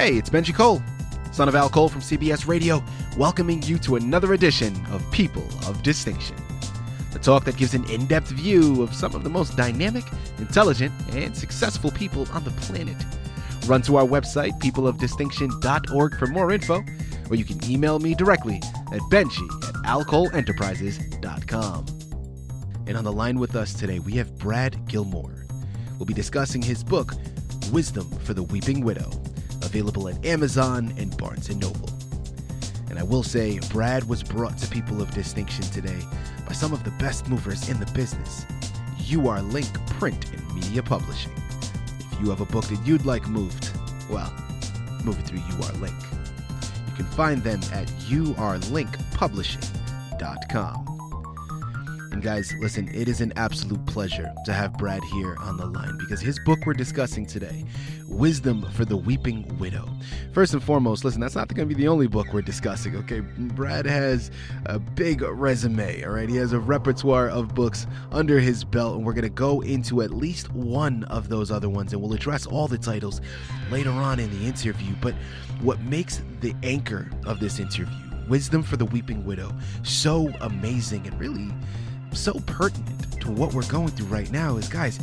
Hey, it's Benji Cole, son of Al Cole from CBS Radio, welcoming you to another edition of People of Distinction, the talk that gives an in-depth view of some of the most dynamic, intelligent, and successful people on the planet. Run to our website, peopleofdistinction.org, for more info, or you can email me directly at benji@alcoleenterprises.com. And on the line with us today, we have Brad Gilmore. We'll be discussing his book, Wisdom for the Weeping Widow, available at Amazon and Barnes & Noble. And I will say, Brad was brought to People of Distinction today by some of the best movers in the business. UR Link Print and Media Publishing. If you have a book that you'd like moved, well, move it through UR Link. You can find them at urlinkpublishing.com. And guys, listen, it is an absolute pleasure to have Brad here on the line because his book we're discussing today, Wisdom for the Weeping Widow. First and foremost, listen, that's not going to be the only book we're discussing, okay? Brad has a big resume, all right? He has a repertoire of books under his belt, and we're going to go into at least one of those other ones, and we'll address all the titles later on in the interview. But what makes the anchor of this interview, Wisdom for the Weeping Widow, so amazing and really so pertinent to what we're going through right now is, guys,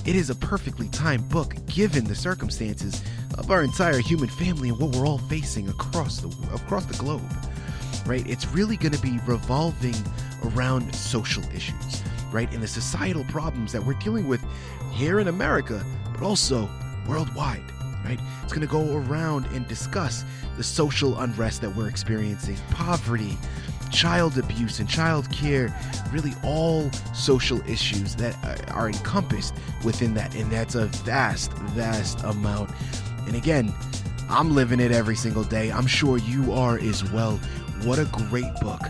it is a perfectly timed book given the circumstances of our entire human family and what we're all facing across the globe, right? It's really going to be revolving around social issues, right? And the societal problems that we're dealing with here in America, but also worldwide, right? It's going to go around and discuss the social unrest that we're experiencing, poverty, child abuse and child care, really all social issues that are encompassed within that. And that's a vast, vast amount. And again, I'm living it every single day. I'm sure you are as well. What a great book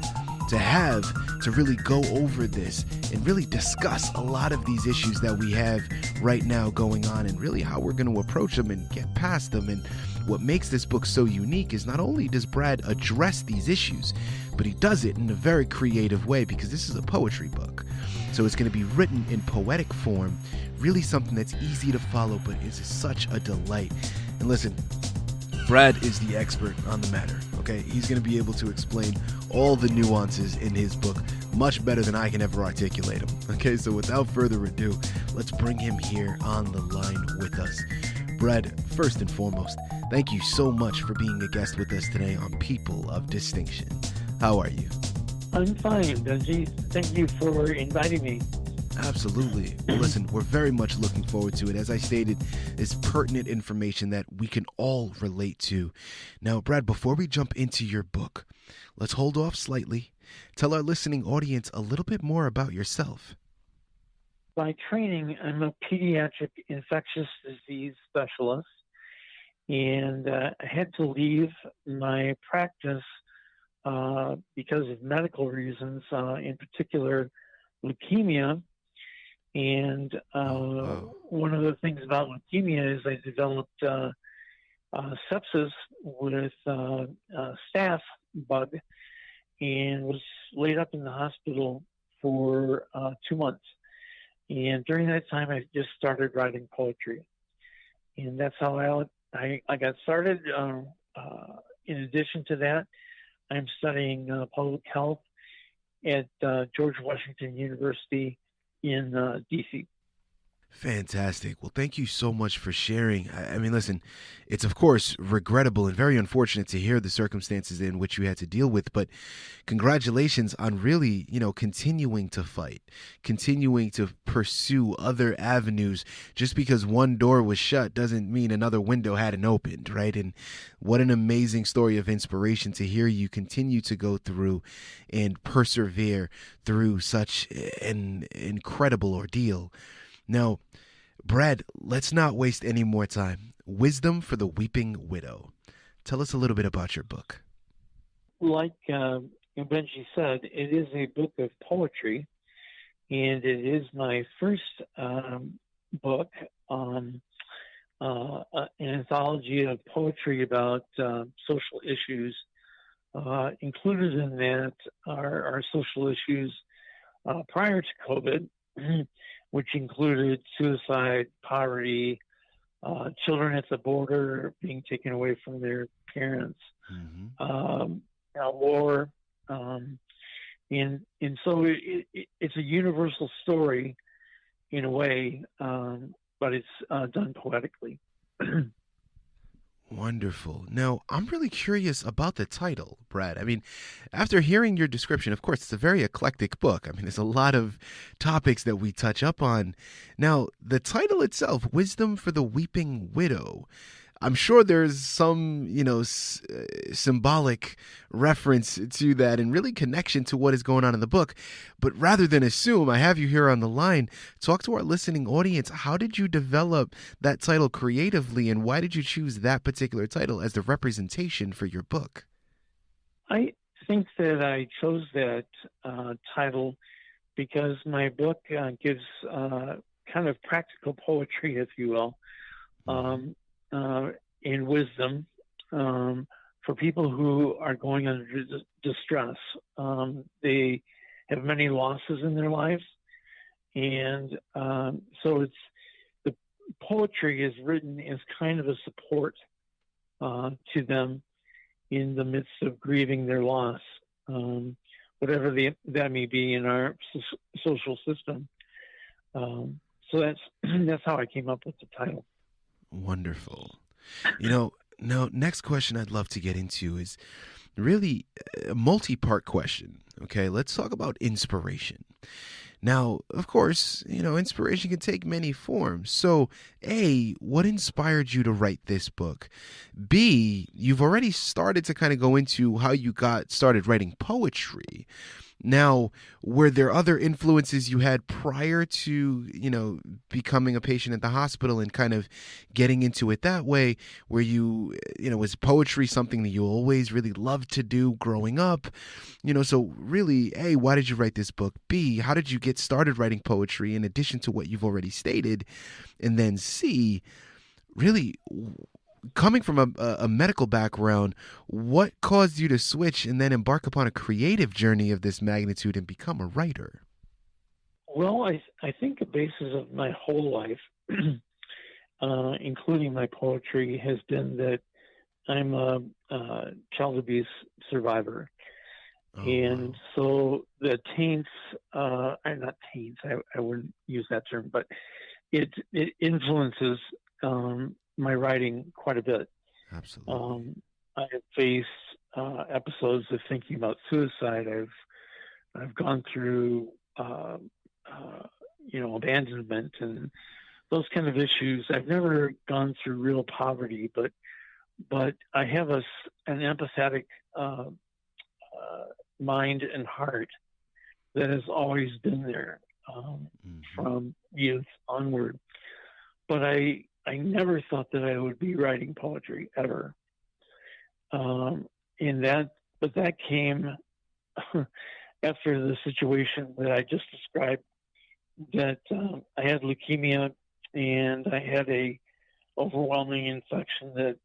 to have to really go over this and really discuss a lot of these issues that we have right now going on and really how we're going to approach them and get past them. And what makes this book so unique is not only does Brad address these issues, but he does it in a very creative way because this is a poetry book. So it's going to be written in poetic form, really something that's easy to follow, but is such a delight. And listen, Brad is the expert on the matter, okay? He's going to be able to explain all the nuances in his book much better than I can ever articulate them, okay? So without further ado, let's bring him here on the line with us. Brad, first and foremost, thank you so much for being a guest with us today on People of Distinction. How are you? I'm fine, Benji. Thank you for inviting me. Absolutely. Well, listen, we're very much looking forward to it. As I stated, it's pertinent information that we can all relate to. Now, Brad, before we jump into your book, let's hold off slightly. Tell our listening audience a little bit more about yourself. By training, I'm a pediatric infectious disease specialist, and I had to leave my practice because of medical reasons, in particular leukemia. And one of the things about leukemia is I developed sepsis with staph bug and was laid up in the hospital for 2 months. And during that time, I just started writing poetry. And that's how I got started. In addition to that, I'm studying public health at George Washington University in D.C. Fantastic. Well, thank you so much for sharing. I mean, listen, it's of course regrettable and very unfortunate to hear the circumstances in which you had to deal with, but congratulations on really, continuing to fight, continuing to pursue other avenues. Just because one door was shut doesn't mean another window hadn't opened, right? And what an amazing story of inspiration to hear you continue to go through and persevere through such an incredible ordeal. Now, Brad, let's not waste any more time. Wisdom for the Weeping Widow. Tell us a little bit about your book. Like Benji said, it is a book of poetry, and it is my first book on an anthology of poetry about social issues. Included in that are social issues prior to COVID, which included suicide, poverty, children at the border being taken away from their parents, Mm-hmm. war, and so it's a universal story in a way, but it's done poetically. Wonderful. Now, I'm really curious about the title, Brad. I mean, after hearing your description, of course, it's a very eclectic book. I mean, there's a lot of topics that we touch up on. Now, the title itself, Wisdom for the Weeping Widow. I'm sure there's some, symbolic reference to that and really connection to what is going on in the book. But rather than assume, I have you here on the line. Talk to our listening audience. How did you develop that title creatively, and why did you choose that particular title as the representation for your book? I think that I chose that title because my book gives kind of practical poetry, if you will. In wisdom for people who are going under distress. They have many losses in their lives, and so the poetry is written as kind of a support to them in the midst of grieving their loss, whatever that may be in our social system. So that's how I came up with the title. Wonderful. Now, next question I'd love to get into is really a multi-part question. Okay, let's talk about inspiration. Now, of course, inspiration can take many forms. So, A, what inspired you to write this book? B, you've already started to kind of go into how you got started writing poetry. Now, were there other influences you had prior to, becoming a patient at the hospital and kind of getting into it that way? Where was poetry something that you always really loved to do growing up? So really, A, why did you write this book? B, how did you get started writing poetry in addition to what you've already stated? And then C, really, coming from a medical background, what caused you to switch and then embark upon a creative journey of this magnitude and become a writer? Well, I think the basis of my whole life, including my poetry, has been that I'm a child abuse survivor. Oh, and wow. so the taints, not taints, I wouldn't use that term, but it influences my writing quite a bit. Absolutely. I have faced episodes of thinking about suicide. I've gone through abandonment and those kind of issues. I've never gone through real poverty, but I have an empathetic mind and heart that has always been there from youth onward. But I never thought that I would be writing poetry ever. But that came after the situation that I just described. That I had leukemia and I had a overwhelming infection that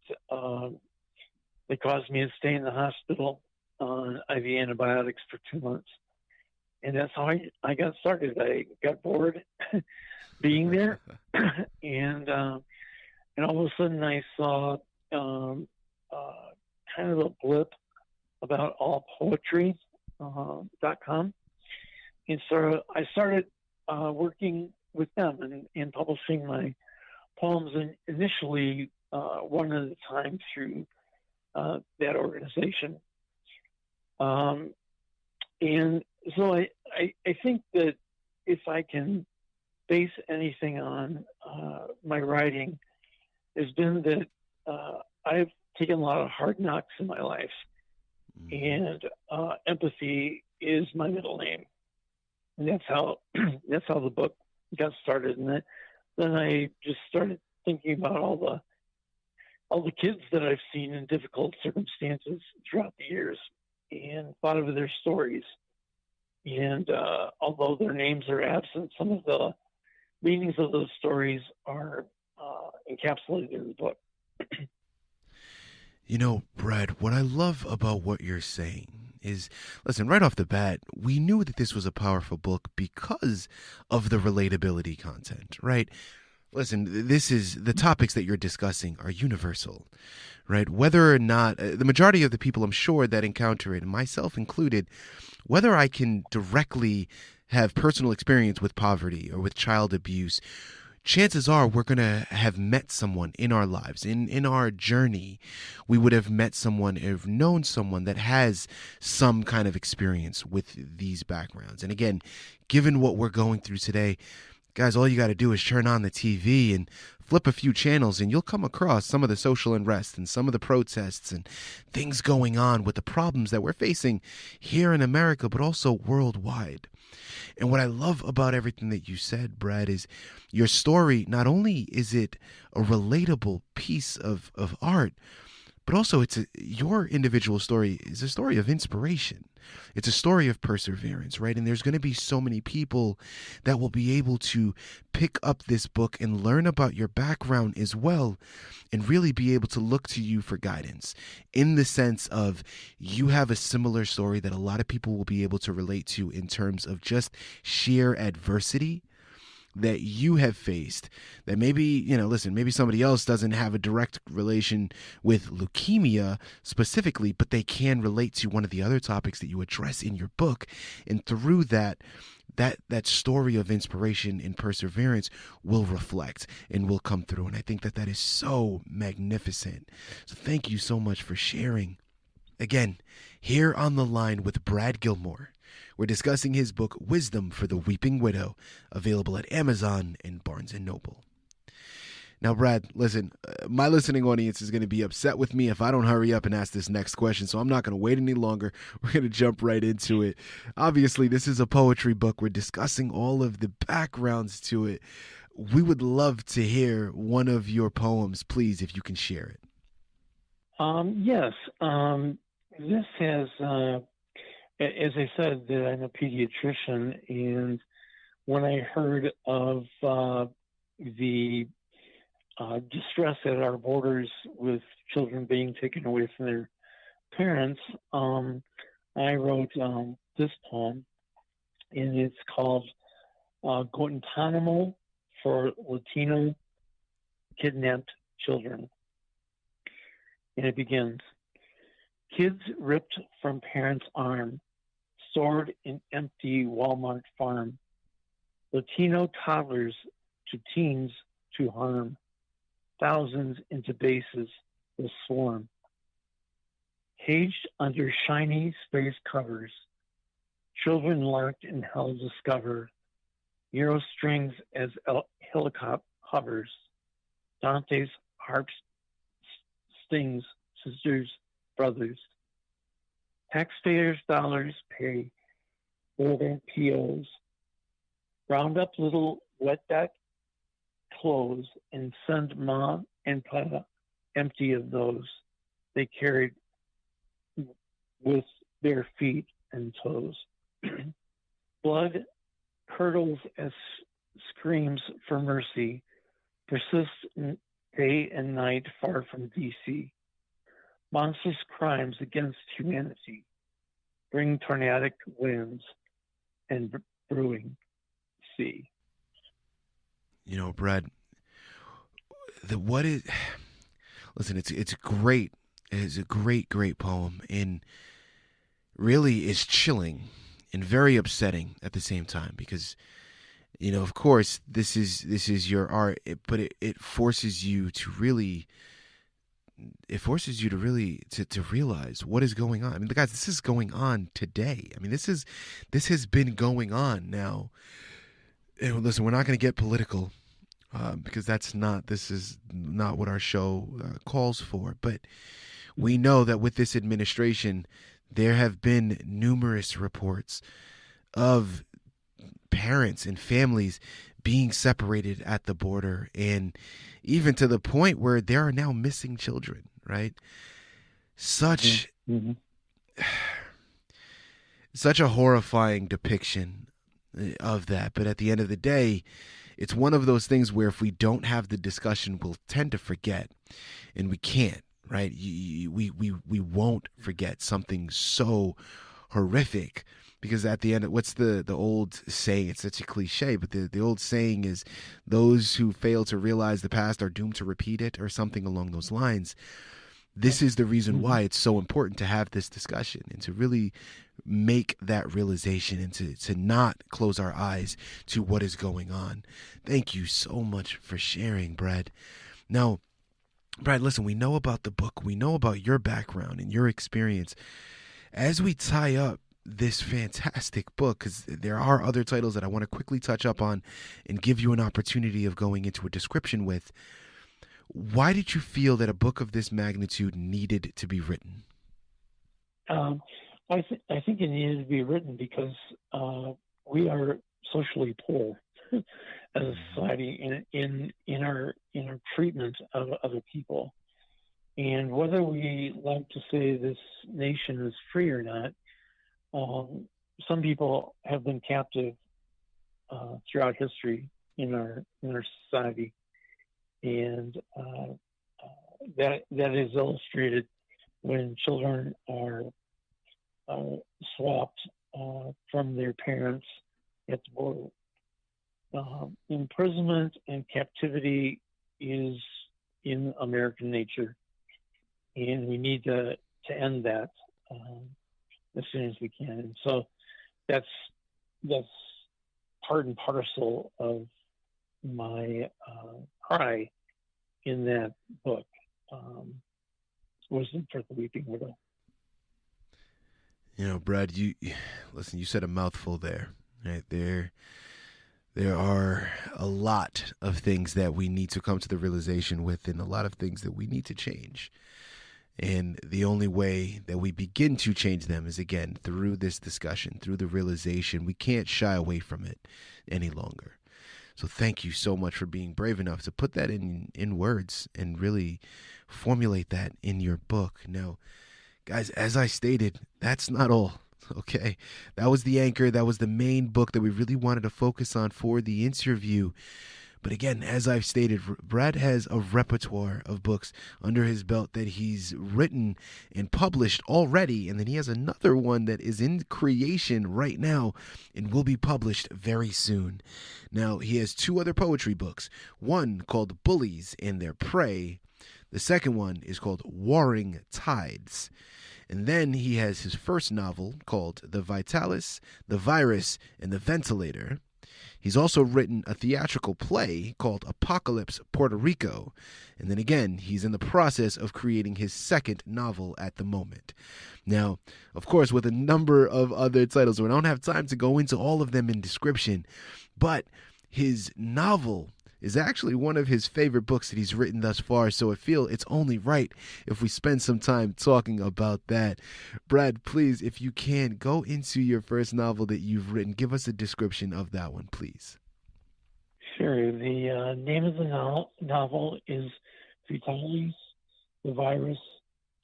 caused me to stay in the hospital on IV antibiotics for 2 months. And that's how I got started. I got bored being there, and all of a sudden I saw kind of a blip about allpoetry.com. And so I started working with them and publishing my poems, and initially one at a time through that organization. And so I think that if I can base anything on my writing, has been that I've taken a lot of hard knocks in my life, and empathy is my middle name, and that's how the book got started. And then I just started thinking about all the kids that I've seen in difficult circumstances throughout the years, and thought of their stories. And although their names are absent, some of the meanings of those stories are encapsulated in the book. Brad, what I love about what you're saying is, listen, right off the bat, we knew that this was a powerful book because of the relatability content, right? Listen, this is the topics that you're discussing are universal, right? Whether or not the majority of the people I'm sure that encounter it, myself included, whether I can directly have personal experience with poverty or with child abuse, chances are we're going to have met someone in our lives. In our journey, we would have met someone, have known someone that has some kind of experience with these backgrounds. And again, given what we're going through today, guys, all you got to do is turn on the TV and flip a few channels and you'll come across some of the social unrest and some of the protests and things going on with the problems that we're facing here in America, but also worldwide. And what I love about everything that you said, Brad, is your story. Not only is it a relatable piece of art, but also your individual story is a story of inspiration. It's a story of perseverance, right? And there's going to be so many people that will be able to pick up this book and learn about your background as well, and really be able to look to you for guidance in the sense of you have a similar story that a lot of people will be able to relate to in terms of just sheer adversity that you have faced, that maybe, listen, maybe somebody else doesn't have a direct relation with leukemia specifically, but they can relate to one of the other topics that you address in your book. And through that story of inspiration and perseverance will reflect and will come through. And I think that is so magnificent. So thank you so much for sharing. Again, here on the line with Brad Gilmore, we're discussing his book, Wisdom for the Weeping Widow, available at Amazon and Barnes & Noble. Now, Brad, listen, my listening audience is going to be upset with me if I don't hurry up and ask this next question, so I'm not going to wait any longer. We're going to jump right into it. Obviously, this is a poetry book. We're discussing all of the backgrounds to it. We would love to hear one of your poems, please, if you can share it. Yes. This has... as I said, I'm a pediatrician, and when I heard of the distress at our borders with children being taken away from their parents, I wrote this poem, and it's called Guantanamo for Latino Kidnapped Children. And it begins. Kids ripped from parents' arm, stored in empty Walmart farm. Latino toddlers to teens to harm. Thousands into bases will swarm. Caged under shiny space covers, children lurked in hell discover. Euro strings as helicopter hovers. Dante's harp stings sisters, brothers. Taxpayers' dollars pay for their POs. Round up little wet-back clothes and send mom and pa empty of those they carried with their feet and toes. Blood curdles as screams for mercy persist day and night far from DC. Monstrous crimes against humanity bring tornadic winds and brewing sea. Brad, listen, it's great. It's a great poem, and really is chilling and very upsetting at the same time because, of course, this is your art, but it forces you to really. It forces you to really to realize what is going on. I mean, guys, this is going on today. I mean, this has been going on now. And listen, we're not going to get political because this is not what our show calls for. But we know that with this administration, there have been numerous reports of parents and families being separated at the border, and even to the point where there are now missing children, right? Such a horrifying depiction of that. But at the end of the day, it's one of those things where if we don't have the discussion, we'll tend to forget, and we can't, right? We won't forget something so horrific Because at the end, what's the old saying? It's such a cliche, but the old saying is, those who fail to realize the past are doomed to repeat it, or something along those lines. This is the reason why it's so important to have this discussion and to really make that realization and to not close our eyes to what is going on. Thank you so much for sharing, Brad. Now, Brad, listen, we know about the book. We know about your background and your experience. As we tie up this fantastic book, because there are other titles that I want to quickly touch up on and give you an opportunity of going into a description with, why did you feel that a book of this magnitude needed to be written? I think it needed to be written because we are socially poor as a society in our treatment of other people, and whether we like to say this nation is free or not, some people have been captive throughout history in our society. And that is illustrated when children are swapped from their parents at the border. Imprisonment and captivity is in American nature, and we need to end that as soon as we can. And so that's part and parcel of my cry in that book, Wisdom for the Weeping Widow. You know, Brad, you said a mouthful there. Right there are a lot of things that we need to come to the realization with, and a lot of things that we need to change. And the only way that we begin to change them is, again, through this discussion, through the realization. We can't shy away from it any longer. So thank you so much for being brave enough to put that in words and really formulate that in your book. Now, guys, as I stated, that's not all, okay? That was the anchor. That was the main book that we really wanted to focus on for the interview. But again, as I've stated, Brad has a repertoire of books under his belt that he's written and published already, and then he has another one that is in creation right now and will be published very soon. Now, he has two other poetry books, one called Bullies and Their Prey. The second one is called Warring Tides. And then he has his first novel called The Vitalis, The Virus, and The Ventilator. He's also written a theatrical play called Apocalypse, Puerto Rico. And then again, he's in the process of creating his second novel at the moment. Now, of course, with a number of other titles, we don't have time to go into all of them in description, but his novel is actually one of his favorite books that he's written thus far, so I feel it's only right if we spend some time talking about that. Brad, please, if you can, go into your first novel that you've written. Give us a description of that one, please. Sure. The name of the novel is Vitalis, the Virus,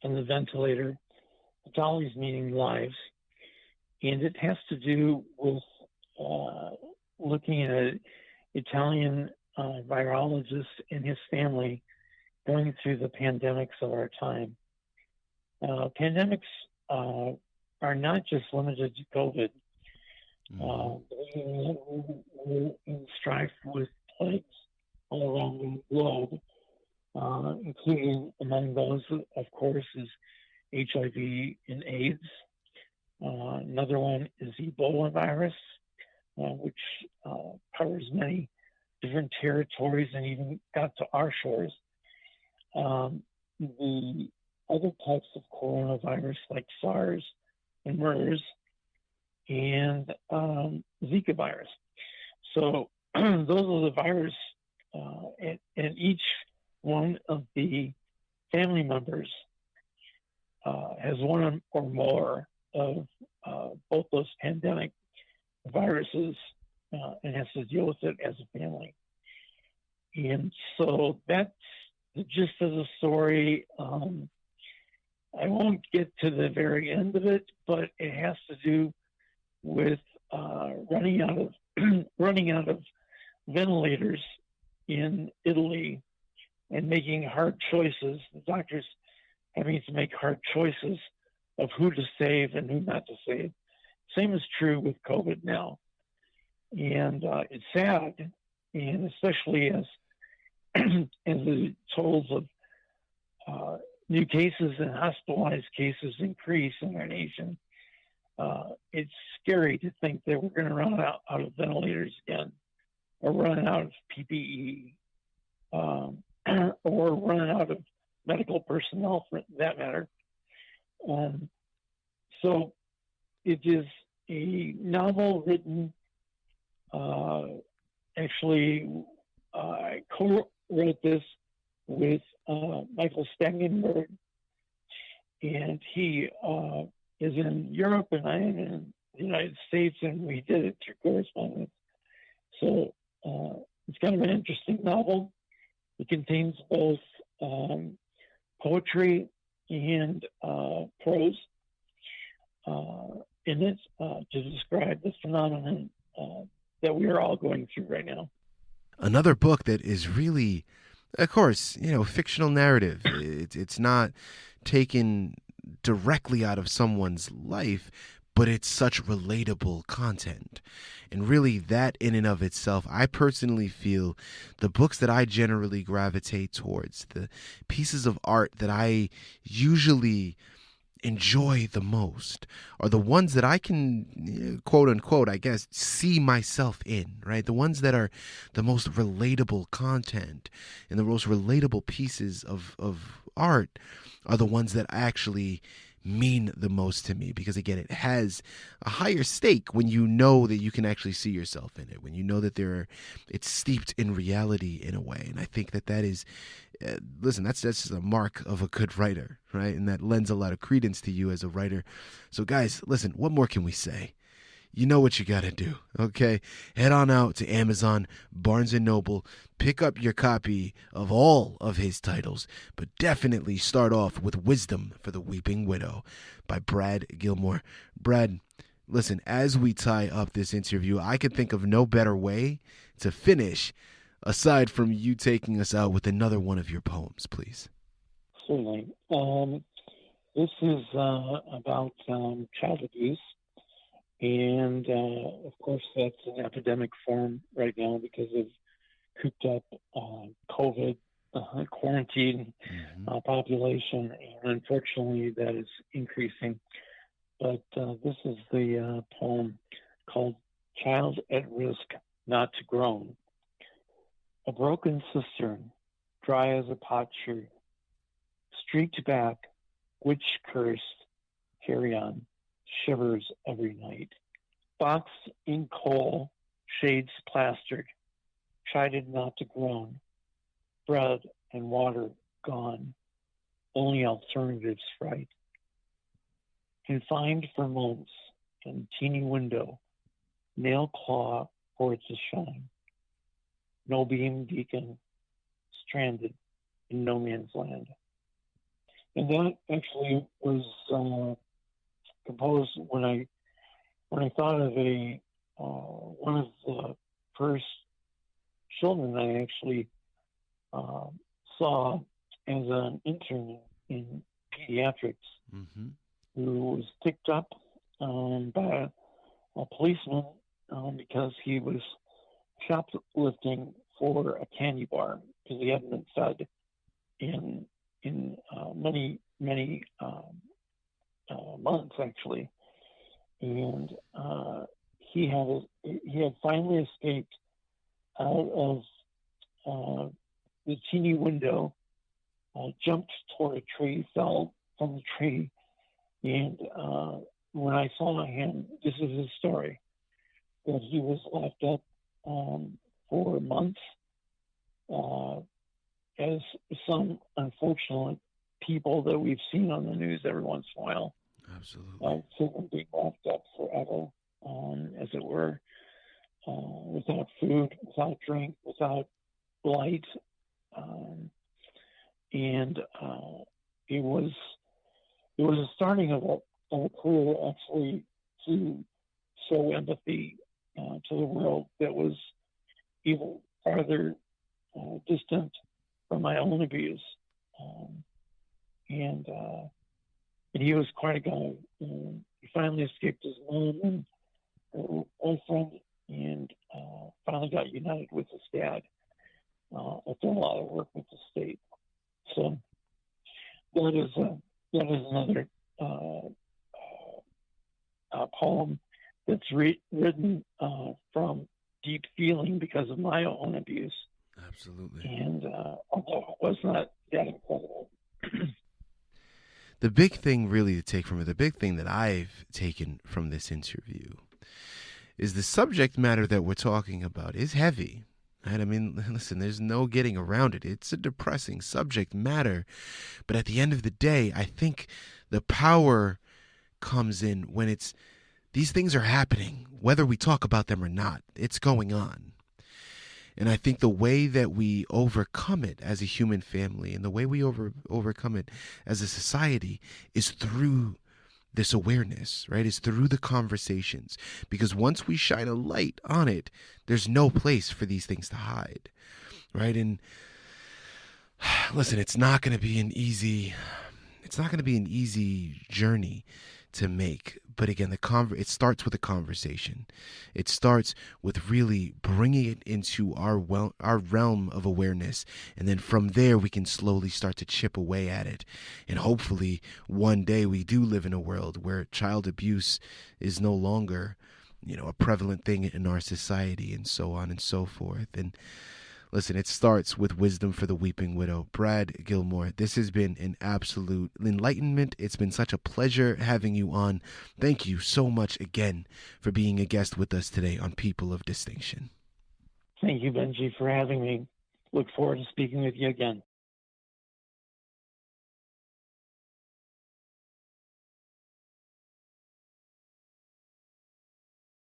and the Ventilator. Vitalis meaning lives. And it has to do with looking at an Italian virologist and his family going through the pandemics of our time. Pandemics are not just limited to COVID. We're in strife with plagues all around the globe, including among those, of course, is HIV and AIDS. Another one is Ebola virus, which covers many different territories and even got to our shores. The other types of coronavirus like SARS and MERS and Zika virus. So those are the virus, and each one of the family members has one or more of both those pandemic viruses and has to deal with it as a family. And so that's the gist of the story. I won't get to the very end of it, but it has to do with running out of ventilators in Italy and making hard choices. The doctors having to make hard choices of who to save and who not to save Same is true with COVID now. And it's sad, and especially as the totals of new cases and hospitalized cases increase in our nation, it's scary to think that we're going to run out of ventilators again, or run out of PPE, or run out of medical personnel for that matter. So it is a novel written, actually, I co-wrote this with Michael Stangenberg, and he is in Europe and I am in the United States, and we did it through correspondence. So it's kind of an interesting novel. It contains both poetry and prose in it to describe the phenomenon that we are all going through right now. Another book that is really, of course, fictional narrative. It's not taken directly out of someone's life, but it's such relatable content. And really, that in and of itself, I personally feel the books that I generally gravitate towards, the pieces of art that I usually enjoy the most, are the ones that I can, quote unquote, I guess, see myself in, right? The ones that are the most relatable content and the most relatable pieces of art are the ones that actually mean the most to me, because again, it has a higher stake when you know that you can actually see yourself in it, when you know that it's steeped in reality in a way. And I think that is, listen, that's just a mark of a good writer, right? And that lends a lot of credence to you as a writer. So guys, listen, what more can we say? You know what you got to do, okay? Head on out to Amazon, Barnes & Noble, pick up your copy of all of his titles, but definitely start off with Wisdom for the Weeping Widow by Brad Gilmore. Brad, listen, as we tie up this interview, I could think of no better way to finish aside from you taking us out with another one of your poems, please. Certainly. This is about child abuse. And, of course, that's an epidemic form right now because of cooped up COVID, quarantine population. And unfortunately, that is increasing. But this is the poem called Child at Risk Not to Groan. A broken cistern, dry as a potsherd, streaked back, witch cursed, carry on. Shivers every night. Boxed in coal, shades plastered, chided not to groan. Bread and water gone, only alternatives fright. Confined for months in teeny window, nail claw for it to shine. No beam beacon, stranded in no man's land. And that actually was composed when I thought of one of the first children I actually saw as an intern in pediatrics, who was picked up by a policeman because he was shoplifting for a candy bar because he hadn't been fed in many months actually, and he had finally escaped out of the teeny window, jumped toward a tree, fell from the tree, and when I saw him, this is his story, that he was locked up for months, as some unfortunate people that we've seen on the news every once in a while. Absolutely. Children being locked up forever, as it were, without food, without drink, without light. And it was a starting of a career actually to show empathy to the world that was even farther distant from my own abuse. And he was quite a guy. he finally escaped his mom and her boyfriend, and finally got united with his dad. I've done a lot of work with the state, so that is another poem that's written from deep feeling because of my own abuse. Absolutely. And although it was not that incredible. The big thing really to take from it, the big thing that I've taken from this interview is the subject matter that we're talking about is heavy. Right? I mean, listen, there's no getting around it. It's a depressing subject matter. But at the end of the day, I think the power comes in when these things are happening, whether we talk about them or not. It's going on. And I think the way that we overcome it as a human family and the way we overcome it as a society is through this awareness, right? Is through the conversations. Because once we shine a light on it, there's no place for these things to hide, right? And listen, it's not going to be an easy journey to make. But again, it starts with a conversation. It starts with really bringing it into our realm of awareness. And then from there, we can slowly start to chip away at it. And hopefully one day we do live in a world where child abuse is no longer, a prevalent thing in our society, and so on and so forth. And listen, it starts with wisdom for the weeping widow. Brad Gilmore, this has been an absolute enlightenment. It's been such a pleasure having you on. Thank you so much again for being a guest with us today on People of Distinction. Thank you, Benji, for having me. Look forward to speaking with you again.